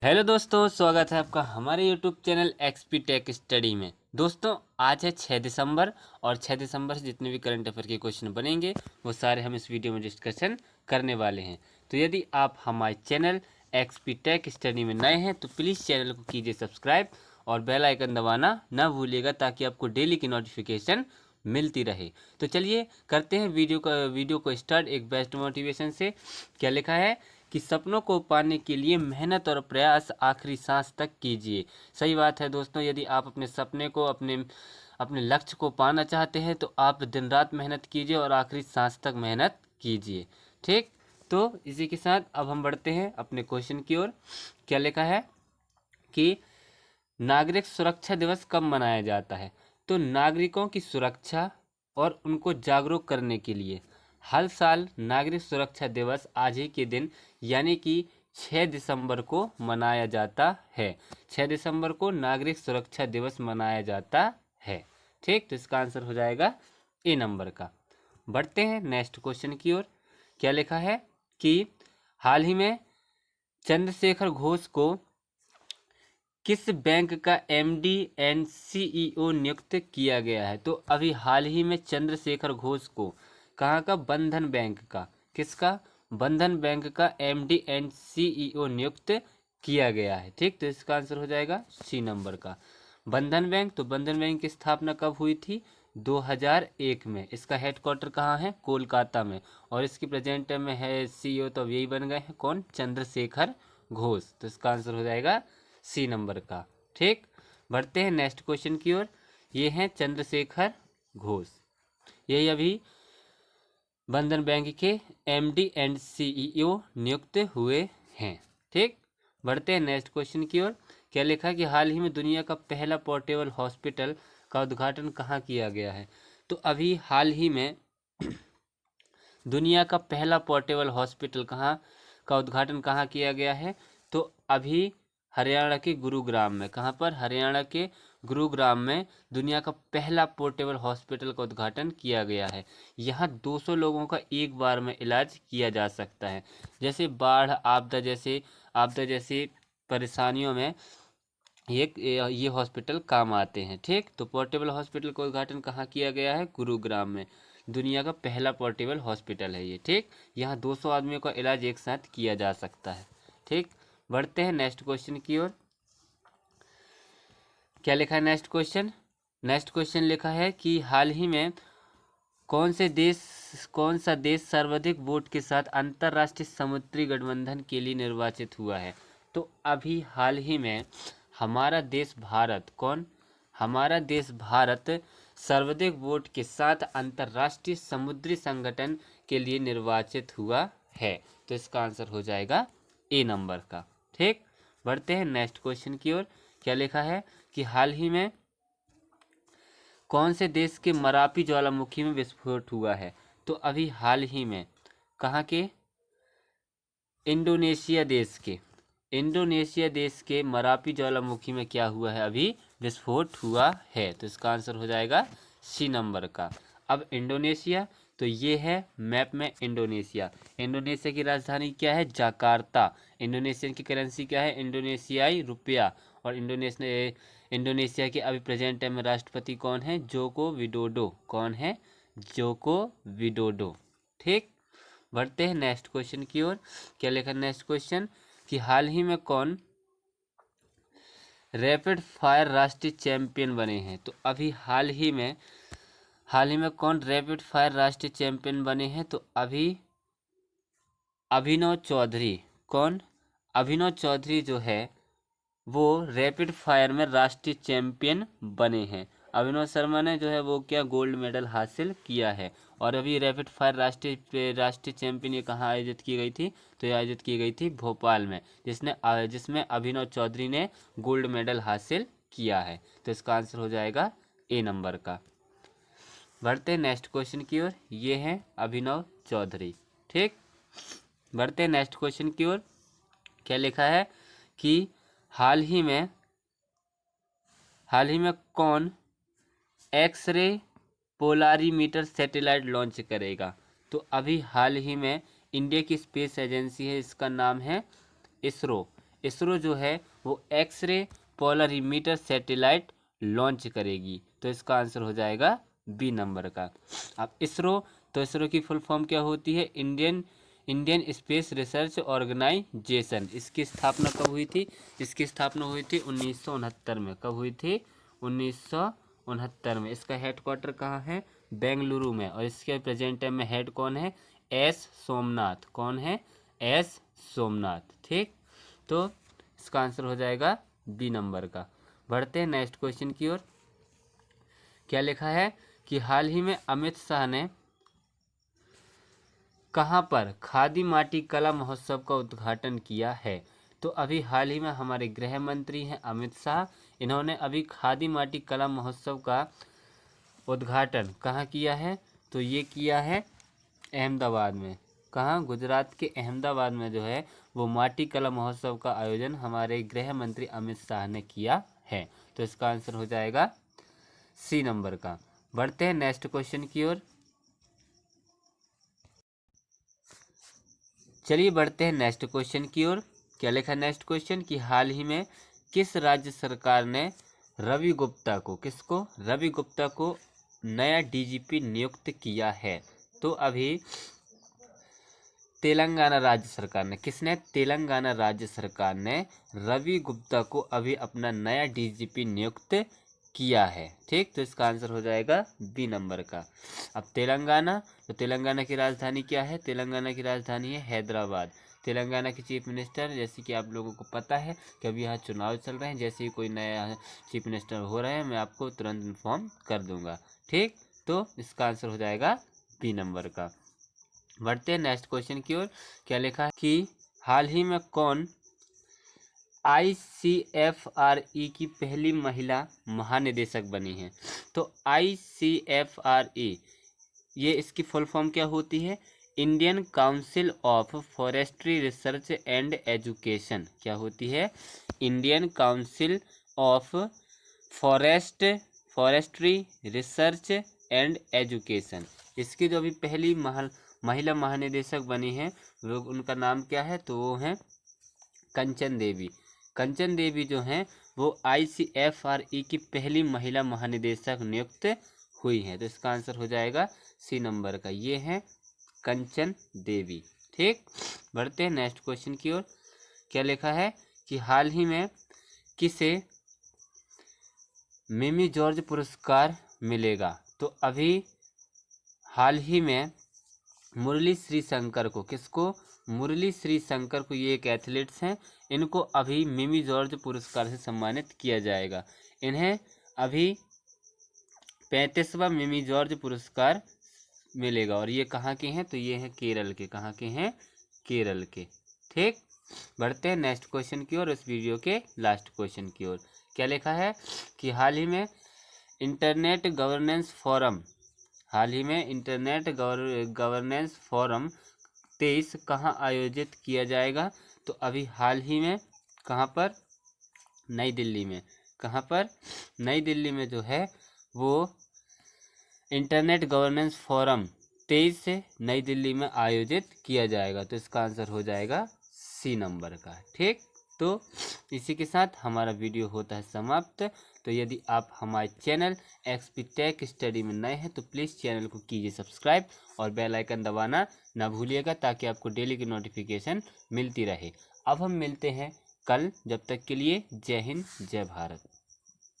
Hello दोस्तों, स्वागत है आपका हमारे YouTube channel XP tech study में। दोस्तों, आज है 6 दिसंबर और 6 दिसंबर से जितने भी करंट अफेयर के क्वेश्चन बनेंगे वो सारे हम इस वीडियो में डिस्कशन करने वाले हैं। तो यदि आप हमारे चैनल एक्सपी टेक स्टडी में नए हैं तो प्लीज़ चैनल को कीजिए सब्सक्राइब और बेल आइकन दबाना ना भूलिएगा ताकि आपको डेली की नोटिफिकेशन मिलती रहे। तो चलिए करते हैं वीडियो को स्टार्ट एक बेस्ट मोटिवेशन से। क्या लिखा है कि सपनों को पाने के लिए मेहनत और प्रयास आखिरी सांस तक कीजिए। सही बात है दोस्तों, यदि आप अपने सपने को अपने अपने लक्ष्य को पाना चाहते हैं तो आप दिन रात मेहनत कीजिए और आखिरी सांस तक मेहनत कीजिए। ठीक, तो इसी के साथ अब हम बढ़ते हैं अपने क्वेश्चन की ओर। क्या लिखा है कि नागरिक सुरक्षा दिवस कब मनाया जाता है? तो नागरिकों की सुरक्षा और उनको जागरूक करने के लिए हर साल नागरिक सुरक्षा दिवस आज ही के दिन यानी कि 6 दिसंबर को मनाया जाता है। 6 दिसंबर को नागरिक सुरक्षा दिवस मनाया जाता है। ठीक, तो इसका आंसर हो जाएगा ए नंबर का। बढ़ते हैं नेक्स्ट क्वेश्चन की ओर। क्या लिखा है कि हाल ही में चंद्रशेखर घोष को किस बैंक का एमडी एंड सीईओ नियुक्त किया गया है? तो अभी हाल ही में चंद्रशेखर घोष को कहाँ का? बंधन बैंक का। किसका? बंधन बैंक का एमडी एंड सीईओ नियुक्त किया गया है। ठीक, तो इसका आंसर हो जाएगा सी नंबर का, बंधन बैंक। तो बंधन बैंक की स्थापना कब हुई थी? 2001 में। इसका हेडक्वार्टर कहाँ है? कोलकाता में। और इसकी प्रेजेंट में है सीईओ तो यही बन गए हैं, कौन? चंद्रशेखर घोष। तो इसका आंसर हो जाएगा सी नंबर का। ठीक, बढ़ते हैं नेक्स्ट क्वेश्चन की ओर। ये हैं चंद्रशेखर घोष, यही अभी बंधन बैंक के एमडी एंड सीईओ नियुक्त हुए हैं। ठीक, बढ़ते हैं नेक्स्ट क्वेश्चन की ओर। क्या लिखा है कि हाल ही में दुनिया का पहला पोर्टेबल हॉस्पिटल का उद्घाटन कहाँ किया गया है? तो अभी हाल ही में दुनिया का पहला पोर्टेबल हॉस्पिटल कहाँ का उद्घाटन कहाँ किया गया है? तो अभी हरियाणा के गुरुग्राम में। कहाँ पर? हरियाणा के गुरुग्राम में दुनिया का पहला पोर्टेबल हॉस्पिटल का उद्घाटन किया गया है। यहाँ 200 लोगों का एक बार में इलाज किया जा सकता है। जैसे बाढ़, आपदा जैसे परेशानियों में ये हॉस्पिटल काम आते हैं। ठीक, तो पोर्टेबल हॉस्पिटल का उद्घाटन कहाँ किया गया है? गुरुग्राम में। दुनिया का पहला पोर्टेबल हॉस्पिटल है ये। ठीक, यहाँ 200 आदमियों का इलाज एक साथ किया जा सकता है। ठीक, बढ़ते हैं नेक्स्ट क्वेश्चन की ओर। क्या लिखा है नेक्स्ट क्वेश्चन? नेक्स्ट क्वेश्चन लिखा है कि हाल ही में कौन सा देश सर्वाधिक वोट के साथ अंतर्राष्ट्रीय समुद्री गठबंधन के लिए निर्वाचित हुआ है? तो अभी हाल ही में हमारा देश भारत, कौन? हमारा देश भारत सर्वाधिक वोट के साथ अंतर्राष्ट्रीय समुद्री संगठन के लिए निर्वाचित हुआ है। तो इसका आंसर हो जाएगा ए नंबर का। ठीक, बढ़ते हैं नेक्स्ट क्वेश्चन की ओर। क्या लिखा है कि हाल ही में कौन से देश के मरापी ज्वालामुखी में विस्फोट हुआ है? तो अभी हाल ही में कहाँ के? इंडोनेशिया देश के मरापी ज्वालामुखी में क्या हुआ है? अभी विस्फोट हुआ है। तो इसका आंसर हो जाएगा सी नंबर का। अब इंडोनेशिया, तो ये है मैप में इंडोनेशिया। इंडोनेशिया की राजधानी क्या है? जकार्ता। इंडोनेशिया की करेंसी क्या है? इंडोनेशियाई रुपया। और इंडोनेशिया के अभी प्रेजेंट टाइम में राष्ट्रपति कौन है? Joko Widodo. कौन है? Joko Widodo. ठीक, बढ़ते हैं नेक्स्ट क्वेश्चन की ओर। क्या लिखा नेक्स्ट क्वेश्चन कि हाल ही में कौन रैपिड फायर राष्ट्रीय चैंपियन बने हैं? तो अभी हाल ही में कौन रैपिड फायर राष्ट्रीय चैंपियन बने हैं? तो अभी अभिनव चौधरी। कौन? अभिनव चौधरी जो है वो रैपिड फायर में राष्ट्रीय चैंपियन बने हैं। अभिनव शर्मा ने जो है वो क्या गोल्ड मेडल हासिल किया है। और अभी रैपिड फायर राष्ट्रीय चैंपियन ये कहाँ आयोजित की गई थी? तो ये आयोजित की गई थी भोपाल में, जिसमें अभिनव चौधरी ने गोल्ड मेडल हासिल किया है। तो इसका आंसर हो जाएगा ए नंबर का। बढ़ते हैं नेक्स्ट क्वेश्चन की ओर। ये हैं अभिनव चौधरी। ठीक, बढ़ते हैं नेक्स्ट क्वेश्चन की ओर। क्या लिखा है कि हाल ही में कौन एक्सरे पोलारीमीटर सैटेलाइट लॉन्च करेगा? तो अभी हाल ही में इंडिया की स्पेस एजेंसी है, इसका नाम है इसरो। इसरो जो है वो एक्सरे पोलरीमीटर सैटेलाइट लॉन्च करेगी। तो इसका आंसर हो जाएगा बी नंबर का। अब इसरो, तो इसरो की फुल फॉर्म क्या होती है? Indian Space Research Organisation. इसकी स्थापना कब हुई थी? इसकी स्थापना हुई थी 1969 में। कब हुई थी? 1969 में। इसका हेडक्वार्टर कहाँ है? बेंगलुरु में। और इसके प्रेजेंट टाइम में हेड कौन है? एस सोमनाथ। कौन है? एस सोमनाथ। ठीक, तो इसका आंसर हो जाएगा बी नंबर का। बढ़ते हैं नेक्स्ट क्वेश्चन की ओर। क्या लिखा है कि हाल ही में अमित शाह ने कहाँ पर खादी माटी कला महोत्सव का उद्घाटन किया है? तो अभी हाल ही में हमारे गृह मंत्री हैं अमित शाह, इन्होंने अभी खादी माटी कला महोत्सव का उद्घाटन कहाँ किया है? तो ये किया है अहमदाबाद में। कहाँ? गुजरात के अहमदाबाद में जो है वो माटी कला महोत्सव का आयोजन हमारे गृह मंत्री अमित शाह ने किया है। तो इसका आंसर हो जाएगा सी नंबर का। बढ़ते हैं नेक्स्ट क्वेश्चन की ओर। चलिए बढ़ते हैं नेक्स्ट क्वेश्चन की ओर। क्या लिखा नेक्स्ट क्वेश्चन कि हाल ही में किस राज्य सरकार ने रवि गुप्ता को, किसको? रवि गुप्ता को नया डीजीपी नियुक्त किया है? तो अभी तेलंगाना राज्य सरकार ने, किसने? तेलंगाना राज्य सरकार ने रवि गुप्ता को अभी अपना नया डीजीपी नियुक्त किया है। ठीक, तो इसका आंसर हो जाएगा बी नंबर का। अब तेलंगाना, तो तेलंगाना की राजधानी क्या है? तेलंगाना की राजधानी है हैदराबाद। तेलंगाना के चीफ मिनिस्टर, जैसे कि आप लोगों को पता है कि अभी यहाँ चुनाव चल रहे हैं, जैसे ही कोई नया चीफ मिनिस्टर हो रहे हैं मैं आपको तुरंत इन्फॉर्म कर दूंगा। ठीक, तो इसका आंसर हो जाएगा बी नंबर का। बढ़ते हैं नेक्स्ट क्वेश्चन की ओर। क्या लिखा है कि हाल ही में कौन ICFRE की पहली महिला महानिदेशक बनी है? तो ICFRE, ये इसकी फुल फॉर्म क्या होती है? Indian council of forestry research and education. क्या होती है? Indian council of forestry research and education. इसकी जो अभी पहली महिला महानिदेशक बनी है वो, उनका नाम क्या है? तो वो है कंचन देवी। कंचन देवी जो हैं वो ICFRE की पहली महिला महानिदेशक नियुक्त हुई हैं। तो इसका आंसर हो जाएगा सी नंबर का, ये है कंचन देवी। ठीक, बढ़ते हैं नेक्स्ट क्वेश्चन की ओर। क्या लिखा है कि हाल ही में किसे मिमी जॉर्ज पुरस्कार मिलेगा? तो अभी हाल ही में मुरली श्रीशंकर को, किसको? मुरली श्रीशंकर को, ये एक एथलीट्स हैं, इनको अभी मिमी जॉर्ज पुरस्कार से सम्मानित किया जाएगा। इन्हें अभी 35वां मिमी जॉर्ज पुरस्कार मिलेगा। और ये कहाँ के हैं? तो ये हैं केरल के। कहाँ के हैं? केरल के। ठीक, बढ़ते हैं नेक्स्ट क्वेश्चन की ओर, इस वीडियो के लास्ट क्वेश्चन की ओर। क्या लिखा है कि हाल ही में इंटरनेट गवर्नेंस फोरम, हाल ही में इंटरनेट गवर्नेंस फोरम 23 कहाँ आयोजित किया जाएगा? तो अभी हाल ही में कहाँ पर? नई दिल्ली में। कहाँ पर? नई दिल्ली में जो है वो इंटरनेट गवर्नेंस फोरम 23 से नई दिल्ली में आयोजित किया जाएगा। तो इसका आंसर हो जाएगा सी नंबर का। ठीक, तो इसी के साथ हमारा वीडियो होता है समाप्त। तो यदि आप हमारे चैनल XP टेक स्टडी में नए हैं तो प्लीज़ चैनल को कीजिए सब्सक्राइब और बेल आइकन दबाना ना भूलिएगा, ताकि आपको डेली की नोटिफिकेशन मिलती रहे। अब हम मिलते हैं कल, जब तक के लिए जय हिंद जय भारत।